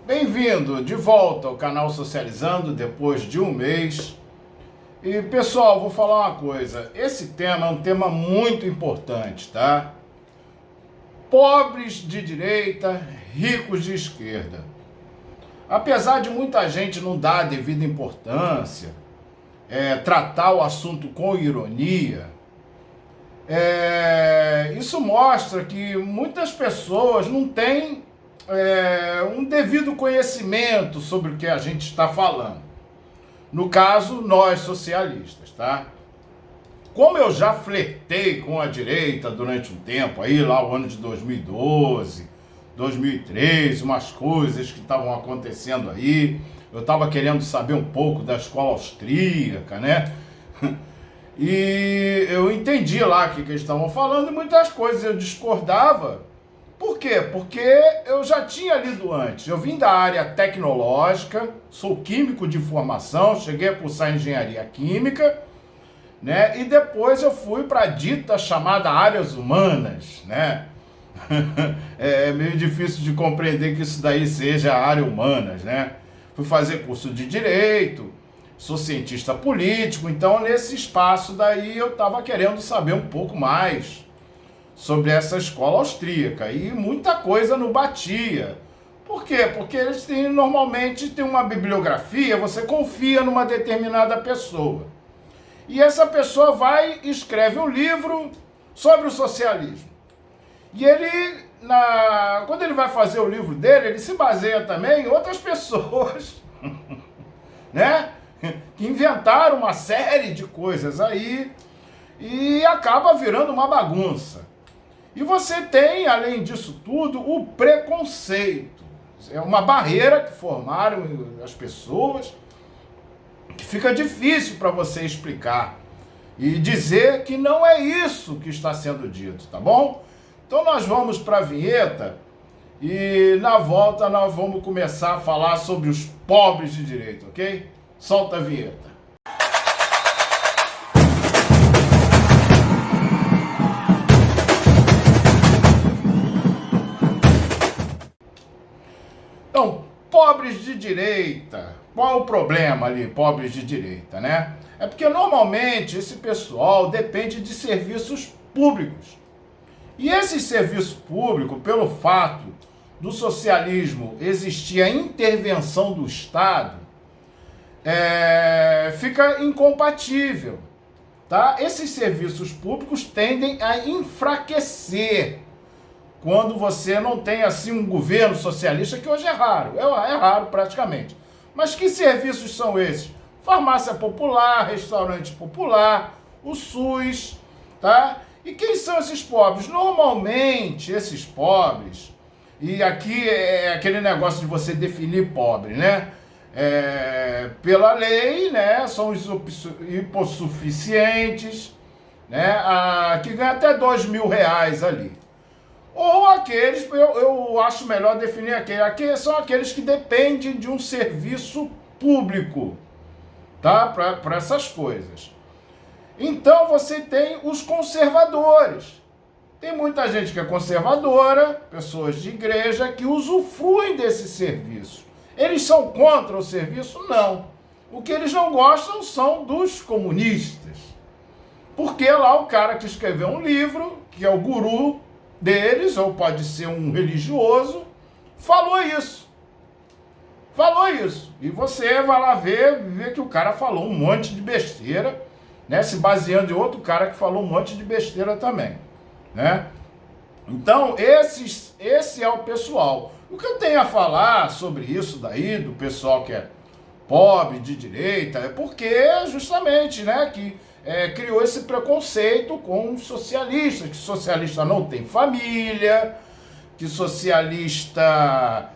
Bem-vindo de volta ao canal Socializando depois de um mês. E pessoal, vou falar uma coisa, esse tema é um tema muito importante, tá? Pobres de direita, ricos de esquerda. Apesar de muita gente não dar a devida importância, tratar o assunto com ironia, isso mostra que muitas pessoas não têm um devido conhecimento sobre o que a gente está falando. No caso, nós socialistas, tá? Como eu já flertei com a direita durante um tempo, aí lá o ano de 2012, 2013, umas coisas que estavam acontecendo aí, eu estava querendo saber um pouco da escola austríaca, né? E eu entendi lá o que eles estavam falando e muitas coisas eu discordava. Por quê? Porque eu já tinha lido antes. Eu vim da área tecnológica, sou químico de formação, cheguei a cursar engenharia química, né? E depois eu fui para a dita chamada áreas humanas, né? É meio difícil de compreender que isso daí seja a área humanas, né? Fui fazer curso de direito, sou cientista político, então nesse espaço daí eu estava querendo saber um pouco mais sobre essa escola austríaca e muita coisa não batia. Por quê? Porque eles normalmente têm uma bibliografia, você confia numa determinada pessoa. E essa pessoa vai e escreve um livro sobre o socialismo. E ele, quando ele vai fazer o livro dele, ele se baseia também em outras pessoas, né? Que inventaram uma série de coisas aí e acaba virando uma bagunça. E você tem, além disso tudo, o preconceito. É uma barreira que formaram as pessoas que fica difícil para você explicar e dizer que não é isso que está sendo dito, tá bom? Então nós vamos para a vinheta e na volta nós vamos começar a falar sobre os pobres de direito, ok? Solta a vinheta. Então, pobres de direita, qual o problema ali, pobres de direita, né? É porque normalmente esse pessoal depende de serviços públicos. E esse serviço público, pelo fato do socialismo existir a intervenção do Estado, fica incompatível, tá? Esses serviços públicos tendem a enfraquecer quando você não tem assim um governo socialista, que hoje é raro, é raro praticamente. Mas que serviços são esses? Farmácia popular, restaurante popular, o SUS, tá? E quem são esses pobres? Normalmente esses pobres, e aqui é aquele negócio de você definir pobre, né? Pela lei, né? São os hipossuficientes, né? Que ganham até R$ 2.000 ali. Ou aqueles, eu acho melhor definir aqueles são aqueles que dependem de um serviço público, tá? Para essas coisas. Então você tem os conservadores. Tem muita gente que é conservadora, pessoas de igreja, que usufruem desse serviço. Eles são contra o serviço? Não. O que eles não gostam são dos comunistas. Porque lá o cara que escreveu um livro, que é o guru deles, ou pode ser um religioso, falou isso. Falou isso. E você vai lá ver que o cara falou um monte de besteira, né? Se baseando em outro cara que falou um monte de besteira também, né? Então, esse é o pessoal. O que eu tenho a falar sobre isso daí, do pessoal que é pobre, de direita, é porque justamente, né, que criou esse preconceito com os socialistas, que socialista não tem família, que socialista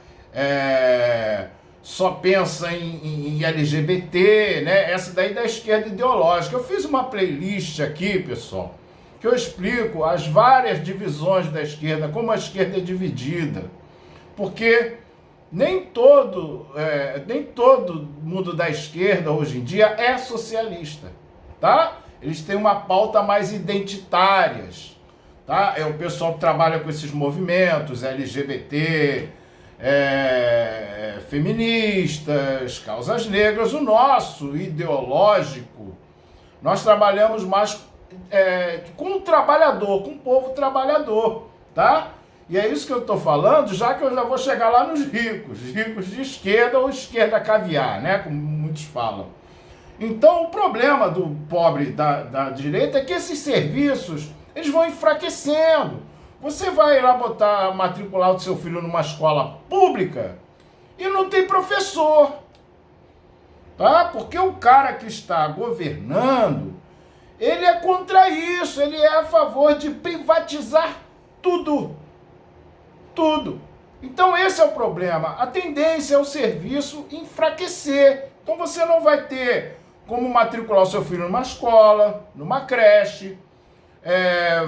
só pensa em LGBT, né? Essa daí da esquerda ideológica. Eu fiz uma playlist aqui, pessoal, que eu explico as várias divisões da esquerda, como a esquerda é dividida. Porque nem todo mundo da esquerda hoje em dia é socialista, tá? Eles têm uma pauta mais identitárias, tá? É o pessoal que trabalha com esses movimentos, LGBT, feministas, causas negras. O nosso ideológico, nós trabalhamos mais com o trabalhador, com o povo trabalhador, tá? E é isso que eu estou falando, já que eu já vou chegar lá nos ricos de esquerda ou esquerda caviar, né? Como muitos falam. Então, o problema do pobre da direita é que esses serviços, eles vão enfraquecendo. Você vai lá matricular o seu filho numa escola pública e não tem professor, tá? Porque o cara que está governando, ele é contra isso, ele é a favor de privatizar tudo. Tudo. Então esse é o problema. A tendência é o serviço enfraquecer. Então você não vai ter como matricular o seu filho numa escola, numa creche,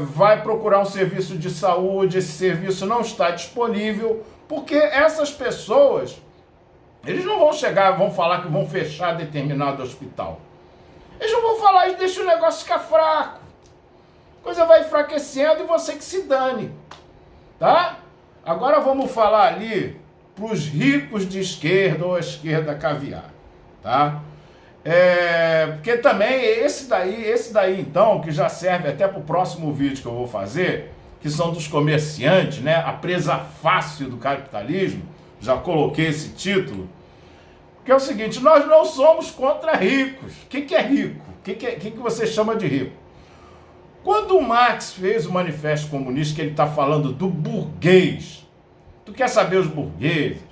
vai procurar um serviço de saúde, esse serviço não está disponível, porque essas pessoas, eles não vão chegar, vão falar que vão fechar determinado hospital. Eles não vão falar e deixa o negócio ficar fraco. A coisa vai enfraquecendo e você que se dane. Tá? Agora vamos falar ali para os ricos de esquerda ou esquerda caviar. Tá? Porque também esse daí então, que já serve até para o próximo vídeo que eu vou fazer, que são dos comerciantes, né? A presa fácil do capitalismo, já coloquei esse título, que é o seguinte: nós não somos contra ricos. O que é rico? O que você chama de rico? Quando o Marx fez o Manifesto Comunista, que ele está falando do burguês, tu quer saber os burgueses?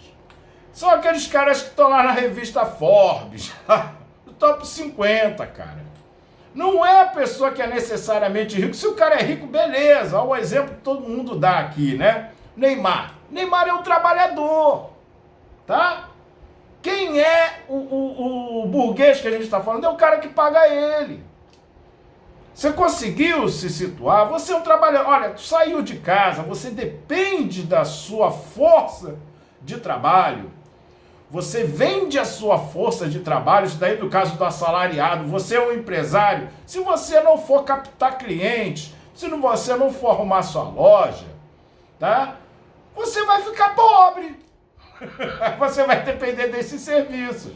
São aqueles caras que estão lá na revista Forbes, no top 50, cara. Não é a pessoa que é necessariamente rico. Se o cara é rico, beleza. Olha o exemplo que todo mundo dá aqui, né? Neymar. Neymar é um trabalhador, tá? Quem é o burguês que a gente está falando? É o cara que paga ele. Você conseguiu se situar? Você é um trabalhador. Olha, tu saiu de casa, você depende da sua força de trabalho. Você vende a sua força de trabalho, isso daí no caso do assalariado. Você é um empresário. Se você não for captar clientes, se você não for arrumar sua loja, tá? Você vai ficar pobre. Você vai depender desses serviços.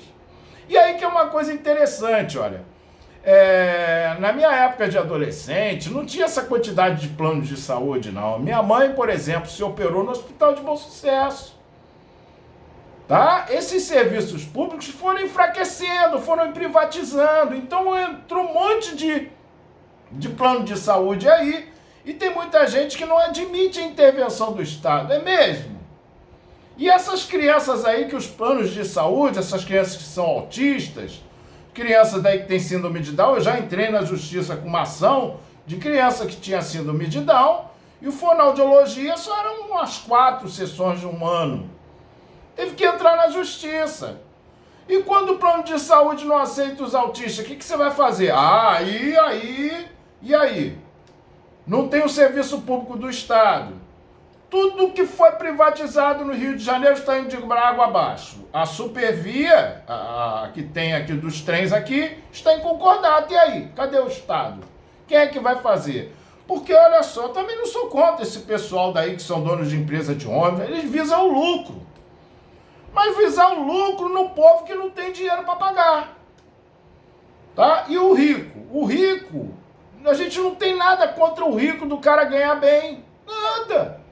E aí que é uma coisa interessante, olha. Na minha época de adolescente, não tinha essa quantidade de planos de saúde, não. Minha mãe, por exemplo, se operou no Hospital de Bom Sucesso. Tá? Esses serviços públicos foram enfraquecendo, foram privatizando. Então entrou um monte de plano de saúde aí. E tem muita gente que não admite a intervenção do Estado. É mesmo? E essas crianças aí que os planos de saúde, essas crianças que são autistas, crianças daí que tem síndrome de Down, eu já entrei na justiça com uma ação de criança que tinha síndrome de Down, e o fonoaudiologia só eram umas 4 sessões de um ano. Teve que entrar na justiça. E quando o plano de saúde não aceita os autistas, o que você vai fazer? E aí? Não tem o serviço público do Estado. Tudo que foi privatizado no Rio de Janeiro está indo de água abaixo. A Supervia, a que tem aqui dos trens aqui, está em concordata. E aí? Cadê o Estado? Quem é que vai fazer? Porque, olha só, eu também não sou contra esse pessoal daí que são donos de empresa de ônibus. Eles visam o lucro. Mas visar o lucro no povo que não tem dinheiro para pagar. Tá? E o rico? O rico, a gente não tem nada contra o rico do cara ganhar bem. Nada.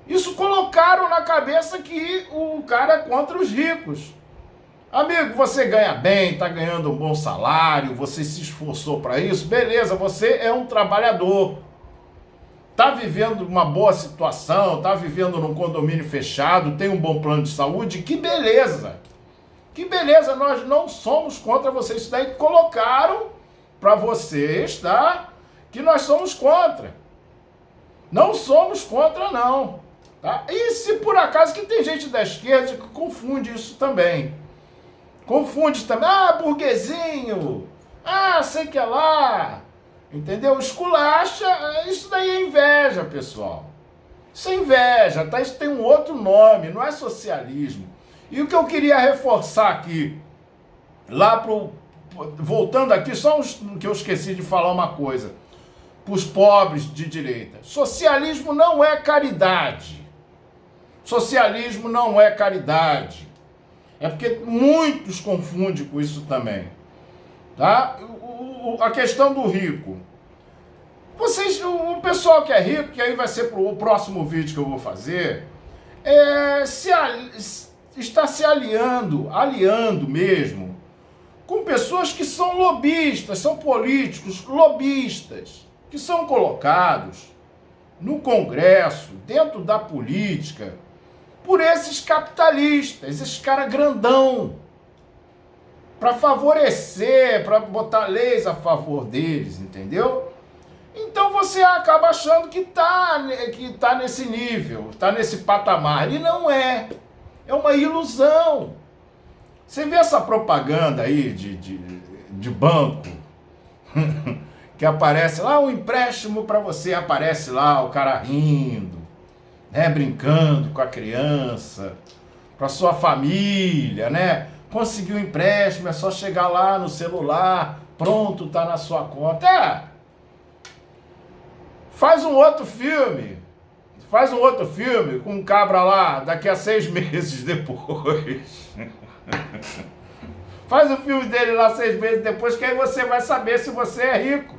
Isso colocaram na cabeça que o cara é contra os ricos. Amigo, você ganha bem, está ganhando um bom salário, você se esforçou para isso, beleza, você é um trabalhador. Está vivendo uma boa situação, está vivendo num condomínio fechado, tem um bom plano de saúde, que beleza. Que beleza, nós não somos contra você. Isso daí colocaram para vocês, tá? Que nós somos contra. Não somos contra, não. Tá? E se por acaso que tem gente da esquerda que confunde isso também. Confunde também, burguesinho, sei que é lá, entendeu? Esculacha, isso daí é inveja, pessoal. Isso é inveja, tá? Isso tem um outro nome, não é socialismo. E o que eu queria reforçar aqui, voltando aqui, só que eu esqueci de falar uma coisa, para os pobres de direita. Socialismo não é caridade. Socialismo não é caridade. É porque muitos confundem com isso também. Tá? A questão do rico. O pessoal que é rico, que aí vai ser o próximo vídeo que eu vou fazer, está se aliando mesmo, com pessoas que são lobistas, são políticos lobistas, que são colocados no Congresso, dentro da política, por esses capitalistas, esses caras grandão, para favorecer, para botar leis a favor deles, entendeu? Então você acaba achando que tá nesse nível, tá nesse patamar, e não é. É uma ilusão. Você vê essa propaganda aí de banco, que aparece lá um empréstimo para você, aparece lá o cara rindo, né, brincando com a criança, para sua família, né? Conseguiu um empréstimo, é só chegar lá no celular, pronto, tá na sua conta. Faz um outro filme com um cabra lá daqui a 6 meses depois. Faz o filme dele lá 6 meses depois, que aí você vai saber se você é rico.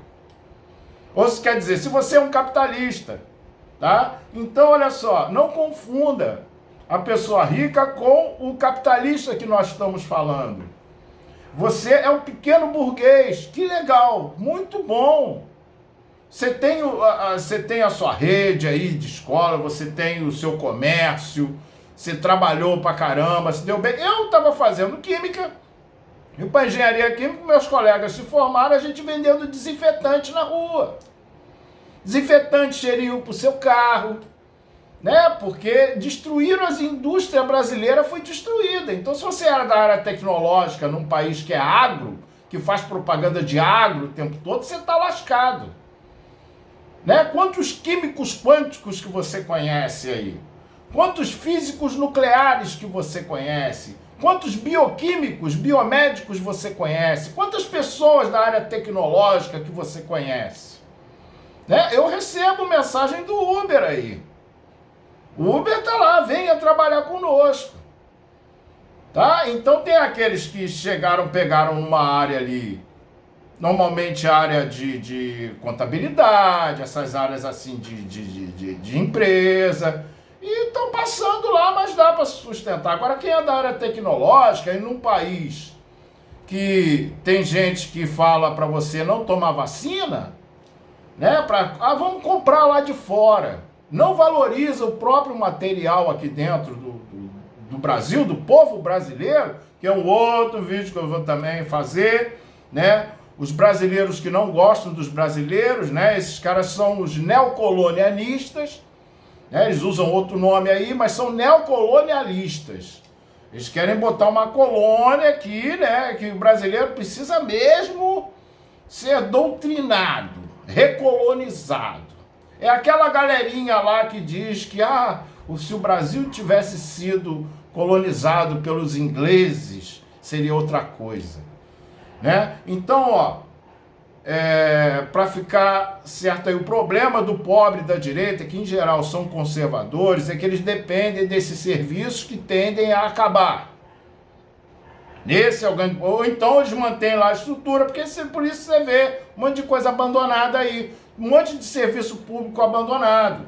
Ou se quer dizer, se você é um capitalista, tá? Então, olha só, não confunda a pessoa rica com o capitalista que nós estamos falando. Você é um pequeno burguês, que legal, muito bom. Você tem a sua rede aí de escola, você tem o seu comércio, você trabalhou pra caramba, se deu bem. Eu estava fazendo química, e para engenharia química, meus colegas se formaram, a gente vendendo desinfetante na rua. Desinfetante, cheirinho pro seu carro, né? Porque destruíram as indústrias brasileiras, foi destruída. Então, se você era da área tecnológica num país que é agro, que faz propaganda de agro o tempo todo, você tá lascado. Né? Quantos químicos quânticos que você conhece aí? Quantos físicos nucleares que você conhece? Quantos bioquímicos, biomédicos você conhece? Quantas pessoas da área tecnológica que você conhece? Né? Eu recebo mensagem do Uber aí. O Uber tá lá, venha trabalhar conosco. Tá? Então tem aqueles que pegaram uma área ali, normalmente a área de contabilidade, essas áreas assim de empresa, e estão passando lá, mas dá para sustentar. Agora, quem é da área tecnológica, e num país que tem gente que fala para você não tomar vacina, né, vamos comprar lá de fora, não valoriza o próprio material aqui dentro do Brasil, do povo brasileiro, que é um outro vídeo que eu vou também fazer, né? Os brasileiros que não gostam dos brasileiros, né? Esses caras são os neocolonialistas, né? Eles usam outro nome aí, mas são neocolonialistas. Eles querem botar uma colônia aqui, né? Que o brasileiro precisa mesmo ser doutrinado, recolonizado. É aquela galerinha lá que diz que se o Brasil tivesse sido colonizado pelos ingleses, seria outra coisa. Né? Então, para ficar certo aí, o problema do pobre e da direita, que em geral são conservadores, é que eles dependem desses serviços que tendem a acabar. Ou então eles mantêm lá a estrutura, porque por isso você vê um monte de coisa abandonada aí, um monte de serviço público abandonado.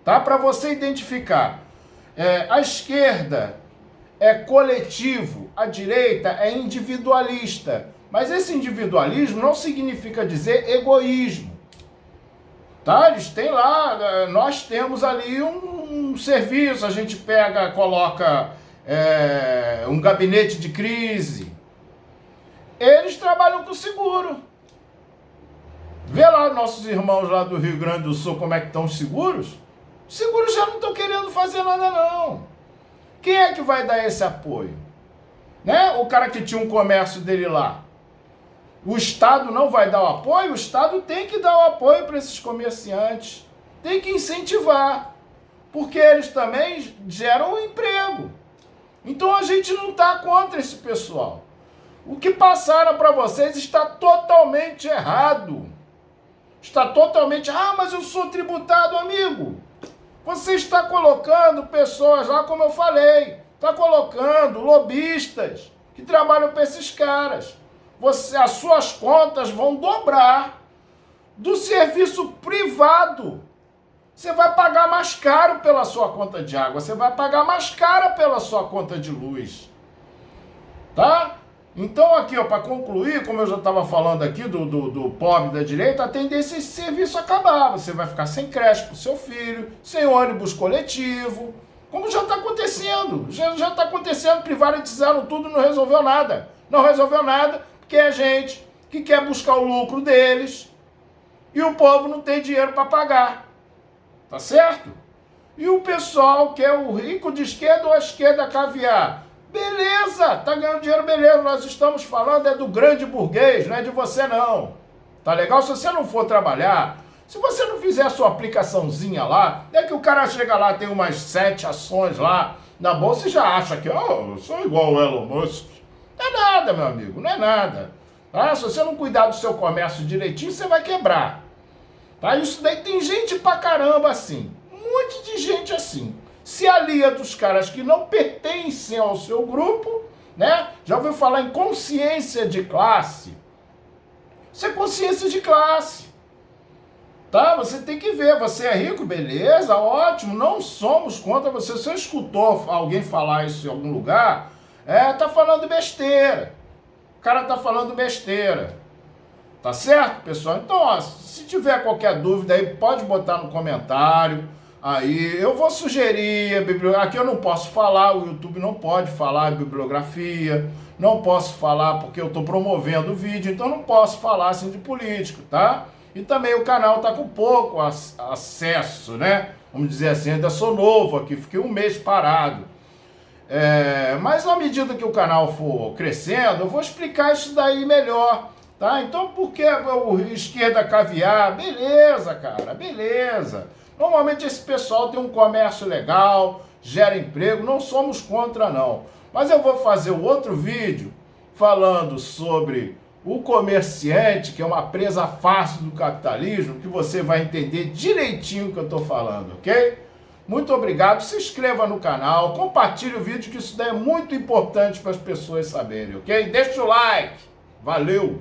Tá? Para você identificar, a esquerda é coletivo, a direita é individualista. Mas esse individualismo não significa dizer egoísmo. Tá? Eles têm lá, nós temos ali um serviço, a gente coloca um gabinete de crise. Eles trabalham com seguro. Vê lá nossos irmãos lá do Rio Grande do Sul como é que estão os seguros. Os seguros já não estão querendo fazer nada não. Quem é que vai dar esse apoio? Né? O cara que tinha um comércio dele lá. O Estado não vai dar o apoio? O Estado tem que dar o apoio para esses comerciantes. Tem que incentivar. Porque eles também geram um emprego. Então a gente não está contra esse pessoal. O que passaram para vocês está totalmente errado. Está totalmente... mas eu sou tributado, amigo. Você está colocando pessoas lá, como eu falei, está colocando lobistas que trabalham para esses caras. As suas contas vão dobrar do serviço privado. Você vai pagar mais caro pela sua conta de água, você vai pagar mais caro pela sua conta de luz. Tá? Então aqui, para concluir, como eu já estava falando aqui do pobre da direita, a tendência é esse serviço acabar. Você vai ficar sem creche para o seu filho, sem ônibus coletivo, como já está acontecendo. Já está acontecendo, privatizaram tudo e não resolveu nada. Não resolveu nada porque é gente que quer buscar o lucro deles e o povo não tem dinheiro para pagar. Tá certo? E o pessoal que é o rico de esquerda ou a esquerda caviar. Beleza, tá ganhando dinheiro, beleza. Nós estamos falando do grande burguês, não é de você não. Tá legal? Se você não for trabalhar, se você não fizer a sua aplicaçãozinha lá, é que o cara chega lá, tem umas 7 ações lá na bolsa e já acha que, eu sou igual o Elon Musk. Não é nada, meu amigo, não é nada. Tá? Se você não cuidar do seu comércio direitinho, você vai quebrar. Tá? Isso daí tem gente pra caramba assim. Um monte de gente assim. Se alia dos caras que não pertencem ao seu grupo, né? Já ouviu falar em consciência de classe? Isso é consciência de classe. Tá? Você tem que ver, você é rico, beleza, ótimo, não somos contra você. Se você escutou alguém falar isso em algum lugar, tá falando besteira. O cara tá falando besteira. Tá certo, pessoal? Então, ó, se tiver qualquer dúvida aí, pode botar no comentário. Aí eu vou sugerir, aqui eu não posso falar, o YouTube não pode falar bibliografia, não posso falar porque eu estou promovendo o vídeo, então não posso falar assim de político, tá? E também o canal está com pouco acesso, né? Vamos dizer assim, ainda sou novo aqui, fiquei um mês parado. Mas à medida que o canal for crescendo, eu vou explicar isso daí melhor, tá? Então por que o esquerda caviar? Beleza, cara, beleza. Normalmente esse pessoal tem um comércio legal, gera emprego, não somos contra não. Mas eu vou fazer um outro vídeo falando sobre o comerciante, que é uma presa fácil do capitalismo, que você vai entender direitinho o que eu estou falando, ok? Muito obrigado, se inscreva no canal, compartilhe o vídeo, que isso daí é muito importante para as pessoas saberem, ok? Deixa o like, valeu!